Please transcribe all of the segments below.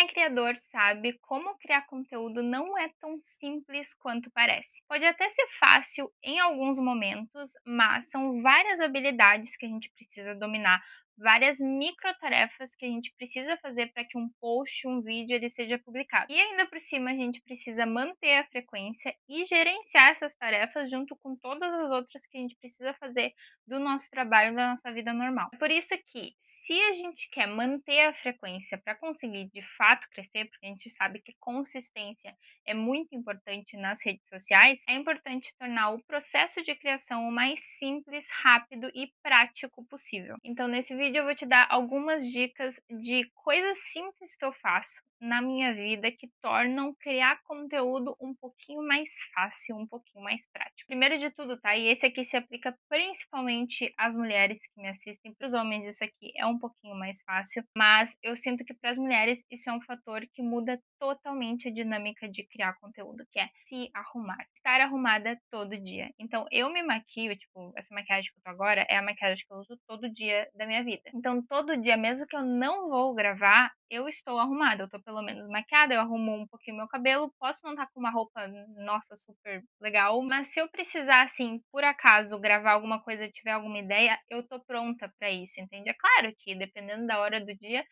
Quem é criador sabe como criar conteúdo não é tão simples quanto parece. Pode até ser fácil em alguns momentos, mas são várias habilidades que a gente precisa dominar, várias microtarefas que a gente precisa fazer para que um post, um vídeo, ele seja publicado. E ainda por cima a gente precisa manter a frequência e gerenciar essas tarefas junto com todas as outras que a gente precisa fazer do nosso trabalho, da nossa vida normal. Por isso que se a gente quer manter a frequência para conseguir de fato crescer, porque a gente sabe que consistência é muito importante nas redes sociais, é importante tornar o processo de criação o mais simples, rápido e prático possível. Então, nesse vídeo eu vou te dar algumas dicas de coisas simples que eu faço na minha vida que tornam criar conteúdo um pouquinho mais fácil, um pouquinho mais prático. Primeiro de tudo, tá? E esse aqui se aplica principalmente às mulheres que me assistem. Para os homens isso aqui é um pouquinho mais fácil, mas eu sinto que para as mulheres isso é um fator que muda totalmente a dinâmica de criar conteúdo, que é se arrumar. Estar arrumada todo dia. Então eu me maquio, tipo, essa maquiagem que eu tô agora é a maquiagem que eu uso todo dia da minha vida. Então todo dia, mesmo que eu não vou gravar, eu estou arrumada, eu tô pelo menos maquiada, eu arrumo um pouquinho meu cabelo, posso não estar com uma roupa, nossa, super legal, mas se eu precisar, assim, por acaso, gravar alguma coisa, tiver alguma ideia, eu tô pronta pra isso, entende? É claro que, dependendo da hora do dia,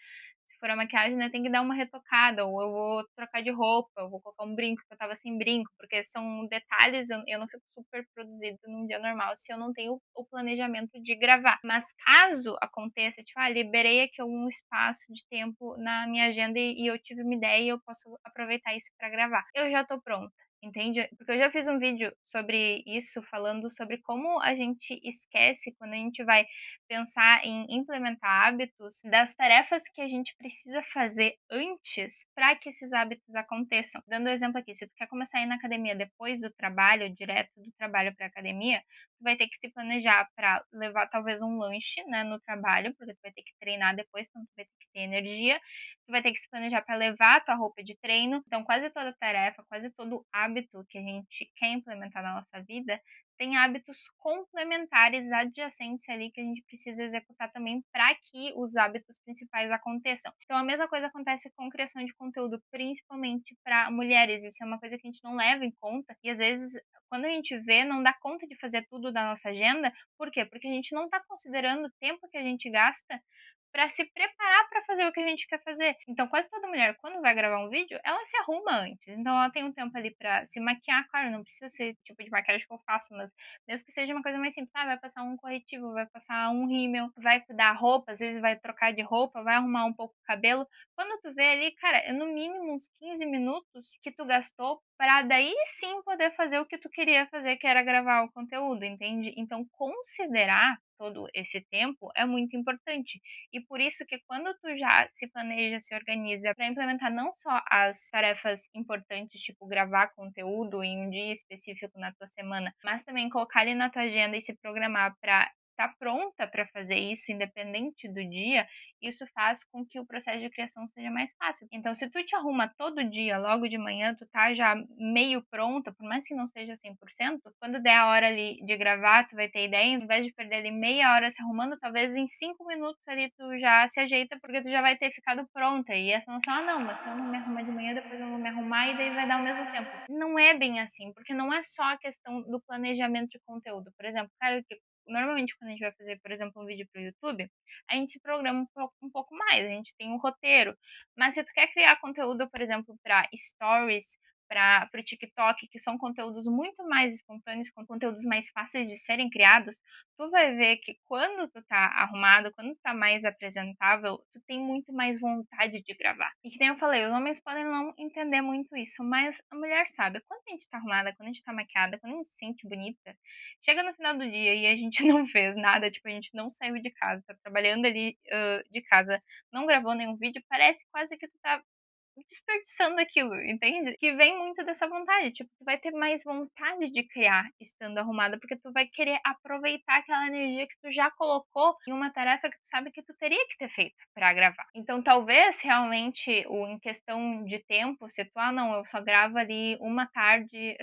se for a maquiagem, né, tem que dar uma retocada, ou eu vou trocar de roupa, eu vou colocar um brinco, que eu tava sem brinco, porque são detalhes, eu não fico super produzido num dia normal se eu não tenho o planejamento de gravar. Mas caso aconteça, tipo, liberei aqui algum espaço de tempo na minha agenda e eu tive uma ideia e eu posso aproveitar isso pra gravar. Eu já tô pronta. Entende? Porque eu já fiz um vídeo sobre isso, falando sobre como a gente esquece quando a gente vai pensar em implementar hábitos, das tarefas que a gente precisa fazer antes para que esses hábitos aconteçam. Dando um exemplo aqui, se tu quer começar a ir na academia depois do trabalho, direto do trabalho para academia, tu vai ter que se planejar para levar talvez um lanche, né, no trabalho, porque tu vai ter que treinar depois, então tu vai ter que ter energia. Tu vai ter que se planejar para levar a tua roupa de treino. Então, quase toda tarefa, quase todo hábito que a gente quer implementar na nossa vida tem hábitos complementares adjacentes ali que a gente precisa executar também para que os hábitos principais aconteçam. Então, a mesma coisa acontece com criação de conteúdo, principalmente para mulheres. Isso é uma coisa que a gente não leva em conta e às vezes quando a gente vê, não dá conta de fazer tudo da nossa agenda. Por quê? Porque a gente não está considerando o tempo que a gente gasta para se preparar para fazer o que a gente quer fazer. Então, quase toda mulher, quando vai gravar um vídeo, ela se arruma antes. Então, ela tem um tempo ali para se maquiar. Claro, não precisa ser o tipo de maquiagem que eu faço, mas mesmo que seja uma coisa mais simples, vai passar um corretivo, vai passar um rímel, vai cuidar a roupa, às vezes vai trocar de roupa, vai arrumar um pouco o cabelo. Quando tu vê ali, cara, é no mínimo uns 15 minutos que tu gastou para daí sim poder fazer o que tu queria fazer, que era gravar o conteúdo, entende? Então, considerar todo esse tempo é muito importante. E por isso que quando tu já se planeja, se organiza para implementar não só as tarefas importantes, tipo gravar conteúdo em um dia específico na tua semana, mas também colocar ali na tua agenda e se programar para estar pronta para fazer isso, independente do dia, isso faz com que o processo de criação seja mais fácil. Então, se tu te arruma todo dia, logo de manhã, tu tá já meio pronta, por mais que não seja 100%, quando der a hora ali de gravar, tu vai ter ideia, ao invés de perder ali meia hora se arrumando, talvez em 5 minutos ali tu já se ajeita, porque tu já vai ter ficado pronta. E essa noção, não, mas se eu não me arrumar de manhã, depois eu vou me arrumar e daí vai dar o mesmo tempo. Não é bem assim, porque não é só a questão do planejamento de conteúdo. Por exemplo, cara, que normalmente quando a gente vai fazer, por exemplo, um vídeo para o YouTube, a gente se programa um pouco mais, a gente tem um roteiro. Mas se tu quer criar conteúdo, por exemplo, para stories, para o TikTok, que são conteúdos muito mais espontâneos, com conteúdos mais fáceis de serem criados, tu vai ver que quando tu tá arrumado, quando tu tá mais apresentável, tu tem muito mais vontade de gravar. E que nem eu falei, os homens podem não entender muito isso, mas a mulher sabe. Quando a gente tá arrumada, quando a gente tá maquiada, quando a gente se sente bonita, chega no final do dia e a gente não fez nada, tipo, a gente não saiu de casa, tá trabalhando ali de casa, não gravou nenhum vídeo, parece quase que tu tá desperdiçando aquilo, entende? Que vem muito dessa vontade, tipo, tu vai ter mais vontade de criar estando arrumada, porque tu vai querer aproveitar aquela energia que tu já colocou em uma tarefa que tu sabe que tu teria que ter feito pra gravar. Então, talvez realmente, em questão de tempo, se tu, não, eu só gravo ali uma tarde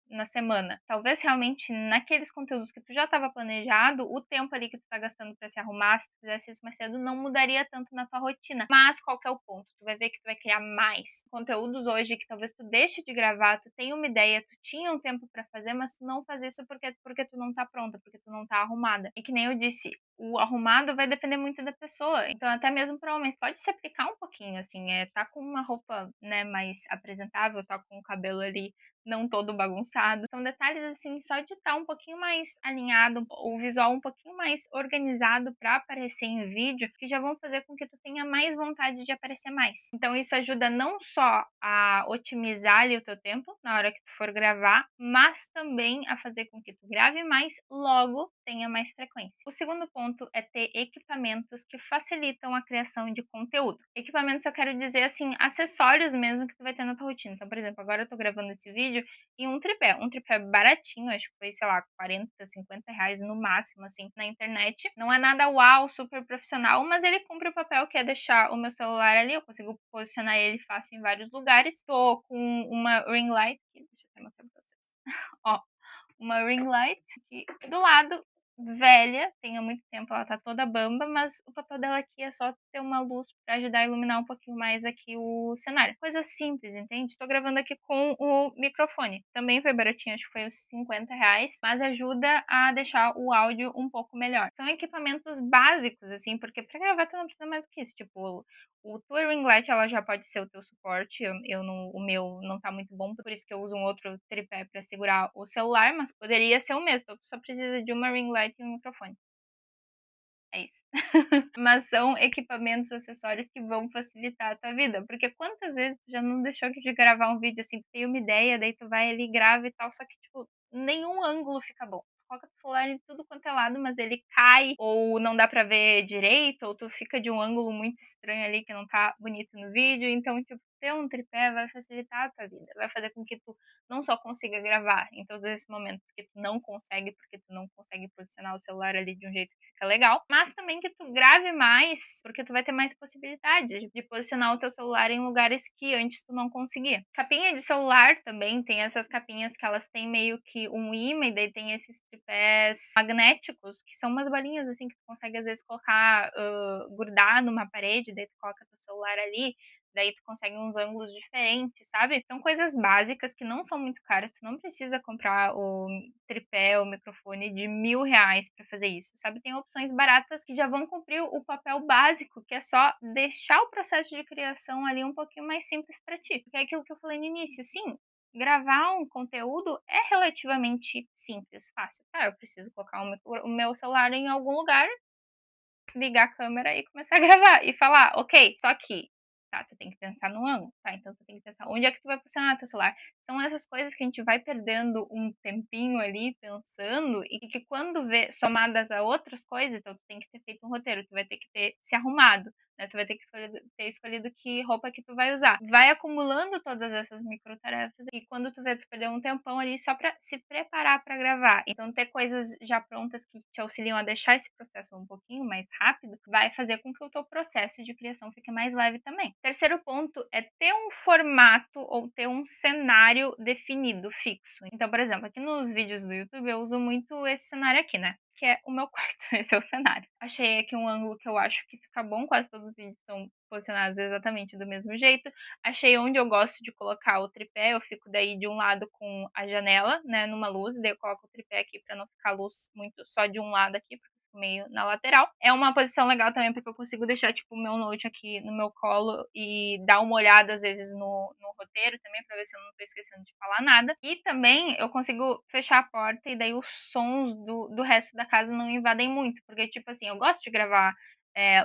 na semana. Talvez realmente naqueles conteúdos que tu já estava planejado, o tempo ali que tu tá gastando pra se arrumar, se tu fizesse isso mais cedo, não mudaria tanto na tua rotina. Mas qual que é o ponto? Tu vai ver que tu vai criar mais conteúdos hoje que talvez tu deixe de gravar, tu tenha uma ideia, tu tinha um tempo pra fazer, mas tu não faz isso porque tu não tá pronta, porque tu não tá arrumada. E que nem eu disse, o arrumado vai depender muito da pessoa. Então, até mesmo para homens, pode se aplicar um pouquinho, assim, tá com uma roupa, né, mais apresentável, tá com o cabelo ali não todo bagunçado. São detalhes, assim, só de estar um pouquinho mais alinhado, o visual um pouquinho mais organizado para aparecer em vídeo, que já vão fazer com que tu tenha mais vontade de aparecer mais. Então, isso ajuda não só a otimizar ali o teu tempo na hora que tu for gravar, mas também a fazer com que tu grave mais, logo tenha mais frequência. O segundo ponto é ter equipamentos que facilitam a criação de conteúdo. Equipamentos eu quero dizer, assim, acessórios mesmo que tu vai ter na tua rotina. Então, por exemplo, agora eu tô gravando esse vídeo e um tripé baratinho, acho que foi, sei lá, 40, 50 reais no máximo, assim, na internet. Não é nada uau, super profissional, mas ele cumpre o papel que é deixar o meu celular ali, eu consigo posicionar ele fácil em vários lugares. Tô com uma ring light, deixa eu até mostrar pra vocês. Ó, uma ring light aqui do lado, velha, tem há muito tempo, ela tá toda bamba, mas o papel dela aqui é só ter uma luz pra ajudar a iluminar um pouquinho mais aqui o cenário. Coisa simples, entende? Tô gravando aqui com o microfone. Também foi baratinho, acho que foi uns 50 reais, mas ajuda a deixar o áudio um pouco melhor. São equipamentos básicos, assim, porque pra gravar tu não precisa mais do que isso. Tipo, o tua ring light, ela já pode ser o teu suporte. Eu não, o meu não tá muito bom, por isso que eu uso um outro tripé para segurar o celular, mas poderia ser o mesmo. Então, tu só precisa de uma ring light e um microfone. É isso. Mas são equipamentos, acessórios que vão facilitar a tua vida. Porque quantas vezes tu já não deixou de gravar um vídeo assim, tu tem uma ideia, daí tu vai ali, grava e tal, só que, tipo, nenhum ângulo fica bom. Tu coloca o celular em tudo quanto é lado, mas ele cai, ou não dá pra ver direito, ou tu fica de um ângulo muito estranho ali que não tá bonito no vídeo. Então, tipo, ter um tripé vai facilitar a tua vida. Vai fazer com que tu não só consiga gravar em todos esses momentos que tu não consegue, porque tu não consegue posicionar o celular ali de um jeito que fica legal, mas também que tu grave mais, porque tu vai ter mais possibilidades de posicionar o teu celular em lugares que antes tu não conseguia. Capinha de celular também, tem essas capinhas que elas têm meio que um imã, e daí tem esses tripés magnéticos, que são umas bolinhas assim que tu consegue às vezes colocar, grudar numa parede, daí tu coloca teu celular ali, daí tu consegue uns ângulos diferentes, sabe? São coisas básicas que não são muito caras, tu não precisa comprar o tripé, o microfone de R$ 1.000 para fazer isso, sabe? Tem opções baratas que já vão cumprir o papel básico, que é só deixar o processo de criação ali um pouquinho mais simples para ti. Porque é aquilo que eu falei no início, sim, gravar um conteúdo é relativamente simples, fácil. Tá, eu preciso colocar o meu celular em algum lugar, ligar a câmera e começar a gravar e falar, ok, só que, tá, tu tem que pensar no ângulo, tá, então tu tem que pensar onde é que tu vai posicionar teu celular. São essas coisas que a gente vai perdendo um tempinho ali pensando, e que quando vê somadas a outras coisas, então tu tem que ter feito um roteiro, tu vai ter que ter se arrumado, né, tu vai ter que ter escolhido que roupa que tu vai usar. Vai acumulando todas essas micro tarefas, e quando tu vê, tu perdeu um tempão ali só pra se preparar pra gravar. Então ter coisas já prontas que te auxiliam a deixar esse processo um pouquinho mais rápido, vai fazer com que o teu processo de criação fique mais leve também. Terceiro ponto é ter um formato ou ter um cenário definido, fixo. Então, por exemplo, aqui nos vídeos do YouTube eu uso muito esse cenário aqui, né? Que é o meu quarto, esse é o cenário. Achei aqui um ângulo que eu acho que fica bom, quase todos os vídeos são posicionados exatamente do mesmo jeito. Achei onde eu gosto de colocar o tripé, eu fico daí de um lado com a janela, né, numa luz, daí eu coloco o tripé aqui para não ficar a luz muito só de um lado aqui, porque meio na lateral. É uma posição legal também, porque eu consigo deixar, tipo, o meu note aqui no meu colo e dar uma olhada, às vezes, no roteiro também, pra ver se eu não tô esquecendo de falar nada. E também eu consigo fechar a porta, e daí os sons do resto da casa não invadem muito, porque, tipo assim, eu gosto de gravar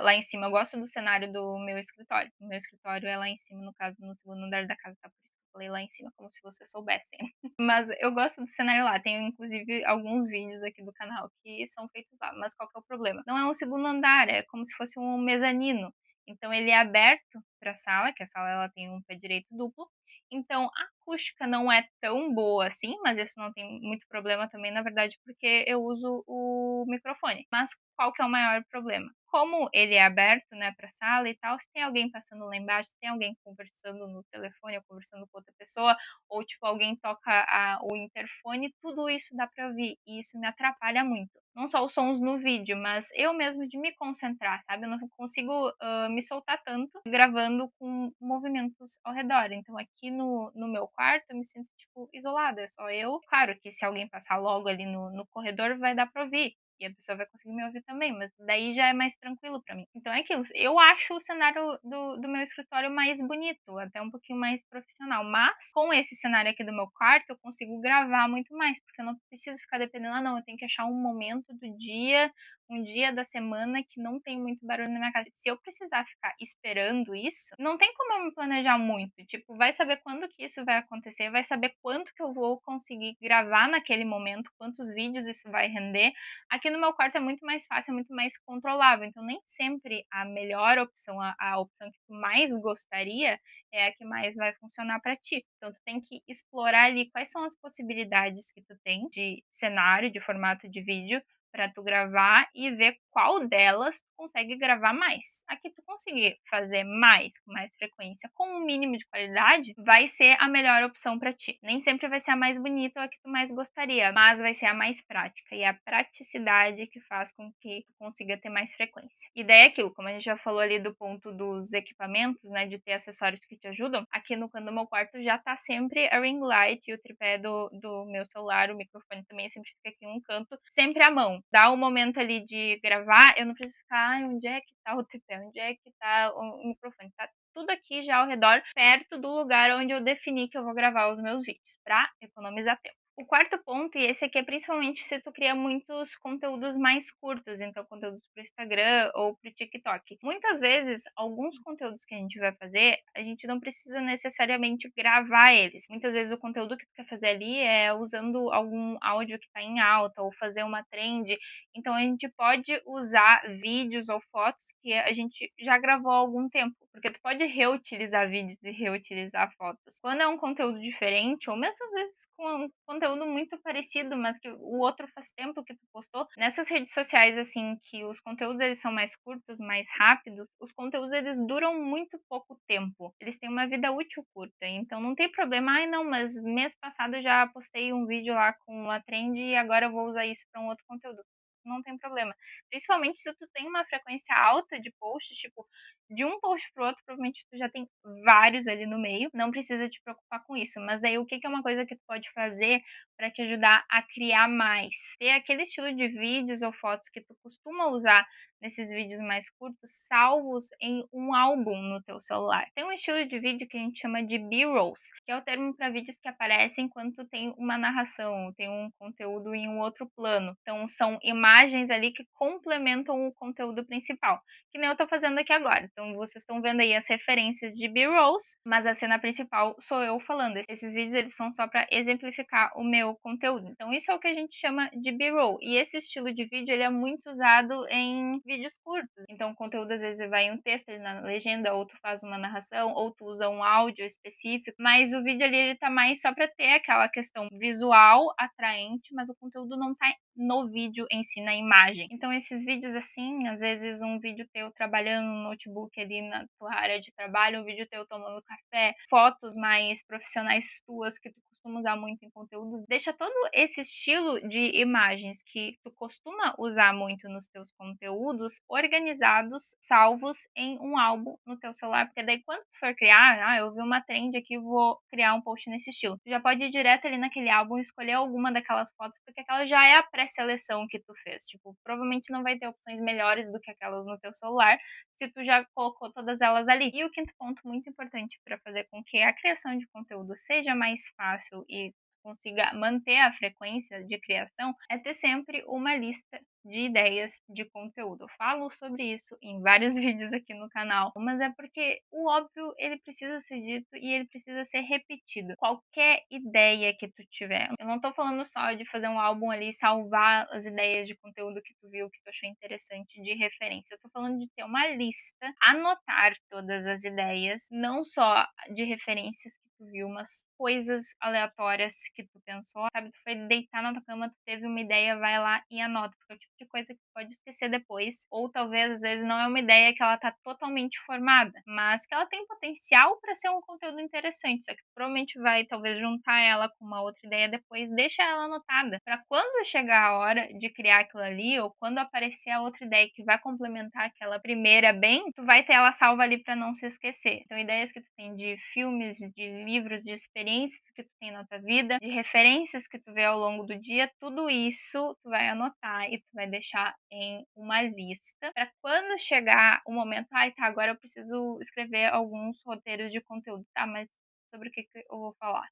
lá em cima, eu gosto do cenário do meu escritório. O meu escritório é lá em cima, no caso, no segundo andar da casa, tá? Por isso que eu falei lá em cima, como se vocês soubessem. Mas eu gosto do cenário lá. Tenho, inclusive, alguns vídeos aqui do canal que são feitos lá. Mas qual que é o problema? Não é um segundo andar, é como se fosse um mezanino. Então ele é aberto para a sala, que a sala ela tem um pé direito duplo, então a acústica não é tão boa assim, mas isso não tem muito problema também, na verdade, porque eu uso o microfone. Mas qual que é o maior problema? Como ele é aberto, né, pra sala e tal, se tem alguém passando lá embaixo, se tem alguém conversando no telefone ou conversando com outra pessoa, ou tipo alguém toca o interfone, tudo isso dá pra ouvir e isso me atrapalha muito. Não só os sons no vídeo, mas eu mesmo de me concentrar, sabe? Eu não consigo me soltar tanto gravando com movimentos ao redor. Então aqui no meu quarto eu me sinto tipo isolada, é só eu. Claro que se alguém passar logo ali no corredor vai dar pra ouvir. E a pessoa vai conseguir me ouvir também, mas daí já é mais tranquilo pra mim. Então é aquilo, eu acho o cenário do meu escritório mais bonito, até um pouquinho mais profissional. Mas com esse cenário aqui do meu quarto, eu consigo gravar muito mais, porque eu não preciso ficar dependendo, não, eu tenho que achar um momento do dia, um dia da semana que não tem muito barulho na minha casa. Se eu precisar ficar esperando isso, não tem como eu me planejar muito. Tipo, vai saber quando que isso vai acontecer, vai saber quanto que eu vou conseguir gravar naquele momento, quantos vídeos isso vai render. Aqui no meu quarto é muito mais fácil, é muito mais controlável. Então, nem sempre a melhor opção, a opção que tu mais gostaria, é a que mais vai funcionar para ti. Então, tu tem que explorar ali quais são as possibilidades que tu tem de cenário, de formato de vídeo, para tu gravar e ver qual delas tu consegue gravar mais. Aqui tu conseguir fazer mais, com mais frequência, com um mínimo de qualidade, vai ser a melhor opção para ti. Nem sempre vai ser a mais bonita ou a que tu mais gostaria, mas vai ser a mais prática. E é a praticidade que faz com que tu consiga ter mais frequência. E daí é aquilo, como a gente já falou ali do ponto dos equipamentos, né, de ter acessórios que te ajudam, aqui no canto do meu quarto já tá sempre a ring light e o tripé do meu celular, o microfone também sempre fica aqui em um canto, sempre à mão. Dá o momento ali de gravar, eu não preciso ficar, ai, onde é que tá o tripé, onde é que tá o microfone, tá tudo aqui já ao redor, perto do lugar onde eu defini que eu vou gravar os meus vídeos, pra economizar tempo. O quarto ponto, e esse aqui é principalmente se tu cria muitos conteúdos mais curtos, então conteúdos para o Instagram ou para o TikTok. Muitas vezes, alguns conteúdos que a gente vai fazer, a gente não precisa necessariamente gravar eles. Muitas vezes o conteúdo que tu quer fazer ali é usando algum áudio que está em alta ou fazer uma trend. Então a gente pode usar vídeos ou fotos que a gente já gravou há algum tempo, porque tu pode reutilizar vídeos e reutilizar fotos. Quando é um conteúdo diferente, ou mesmo às vezes com um conteúdo muito parecido, mas que o outro faz tempo que tu postou, nessas redes sociais assim, que os conteúdos eles são mais curtos, mais rápidos, os conteúdos eles duram muito pouco tempo. Eles têm uma vida útil curta, então não tem problema, ai não, mas mês passado eu já postei um vídeo lá com uma trend e agora eu vou usar isso para um outro conteúdo. Não tem problema. Principalmente se tu tem uma frequência alta de posts, tipo, de um post pro outro, provavelmente tu já tem vários ali no meio, não precisa te preocupar com isso. Mas daí o que que é uma coisa que tu pode fazer para te ajudar a criar mais? Ter aquele estilo de vídeos ou fotos que tu costuma usar nesses vídeos mais curtos, salvos em um álbum no teu celular. Tem um estilo de vídeo que a gente chama de B-rolls, que é o termo para vídeos que aparecem enquanto tem uma narração, tem um conteúdo em um outro plano. Então são imagens ali que complementam o conteúdo principal, que nem eu tô fazendo aqui agora. Então vocês estão vendo aí as referências de B-rolls, mas a cena principal sou eu falando. Esses vídeos eles são só para exemplificar o meu conteúdo. Então isso é o que a gente chama de B-roll. E esse estilo de vídeo ele é muito usado em vídeos curtos. Então o conteúdo às vezes vai em um texto ali na legenda, ou tu faz uma narração, ou tu usa um áudio específico, mas o vídeo ali ele tá mais só para ter aquela questão visual atraente, mas o conteúdo não tá no vídeo em si, na imagem. Então esses vídeos assim, às vezes um vídeo teu trabalhando no notebook ali na tua área de trabalho, um vídeo teu tomando café, fotos mais profissionais tuas que tu costuma usar muito em conteúdos, deixa todo esse estilo de imagens que tu costuma usar muito nos teus conteúdos organizados, salvos em um álbum no teu celular, porque daí quando tu for criar, eu vi uma trend aqui, vou criar um post nesse estilo. Tu já pode ir direto ali naquele álbum e escolher alguma daquelas fotos, porque aquela já é a pré-seleção que tu fez. Tipo, provavelmente não vai ter opções melhores do que aquelas no teu celular, se tu já colocou todas elas ali. E o quinto ponto muito importante para fazer com que a criação de conteúdo seja mais fácil e consiga manter a frequência de criação é ter sempre uma lista de ideias de conteúdo. Eu falo sobre isso em vários vídeos aqui no canal, mas é porque o óbvio ele precisa ser dito e ele precisa ser repetido. Qualquer ideia que tu tiver, eu não tô falando só de fazer um álbum ali e salvar as ideias de conteúdo que tu viu, que tu achou interessante de referência. Eu tô falando de ter uma lista, anotar todas as ideias, não só de referências que tu viu, mas coisas aleatórias que tu pensou, sabe? Tu foi deitar na tua cama, tu teve uma ideia, vai lá e anota, porque é o tipo de coisa que tu pode esquecer depois, ou talvez às vezes não é uma ideia que ela tá totalmente formada, mas que ela tem potencial para ser um conteúdo interessante, só que tu provavelmente vai talvez juntar ela com uma outra ideia depois, deixa ela anotada, para quando chegar a hora de criar aquilo ali, ou quando aparecer a outra ideia que vai complementar aquela primeira bem, tu vai ter ela salva ali para não se esquecer. Então ideias que tu tem de filmes, de livros, de experiências que tu tem na tua vida, de referências que tu vê ao longo do dia, tudo isso tu vai anotar e tu vai deixar em uma lista para quando chegar o momento, ai tá, agora eu preciso escrever alguns roteiros de conteúdo, tá, mas sobre o que que eu vou falar?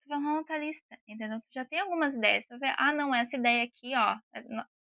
Tu vai lá na tua lista, entendeu? Tu já tem algumas ideias, tu vai ver, ah não, essa ideia aqui, ó,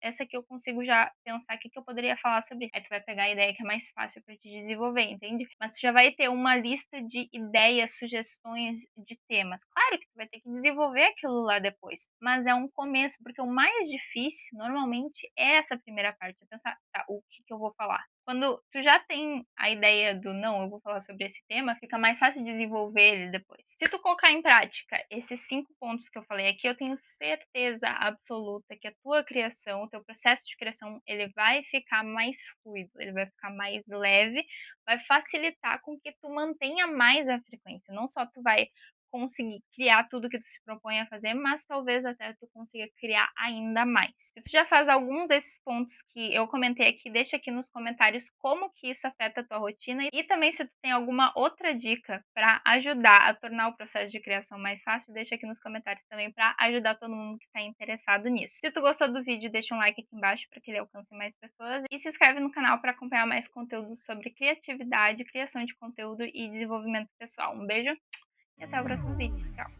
essa aqui eu consigo já pensar o que que eu poderia falar sobre isso. Aí tu vai pegar a ideia que é mais fácil pra te desenvolver, entende? Mas tu já vai ter uma lista de ideias, sugestões de temas. Claro que tu vai ter que desenvolver aquilo lá depois, mas é um começo, porque o mais difícil, normalmente, é essa primeira parte, é pensar, tá, o que que eu vou falar? Quando tu já tem a ideia do não, eu vou falar sobre esse tema, fica mais fácil desenvolver ele depois. Se tu colocar em prática esses 5 pontos que eu falei aqui, eu tenho certeza absoluta que a tua criação, o teu processo de criação, ele vai ficar mais fluido, ele vai ficar mais leve, vai facilitar com que tu mantenha mais a frequência. Não só tu vai conseguir criar tudo que tu se propõe a fazer, mas talvez até tu consiga criar ainda mais. Se tu já faz alguns desses pontos que eu comentei aqui, deixa aqui nos comentários como que isso afeta a tua rotina e também se tu tem alguma outra dica para ajudar a tornar o processo de criação mais fácil, deixa aqui nos comentários também para ajudar todo mundo que está interessado nisso. Se tu gostou do vídeo, deixa um like aqui embaixo para que ele alcance mais pessoas e se inscreve no canal para acompanhar mais conteúdos sobre criatividade, criação de conteúdo e desenvolvimento pessoal. Um beijo e até o próximo vídeo. Tchau!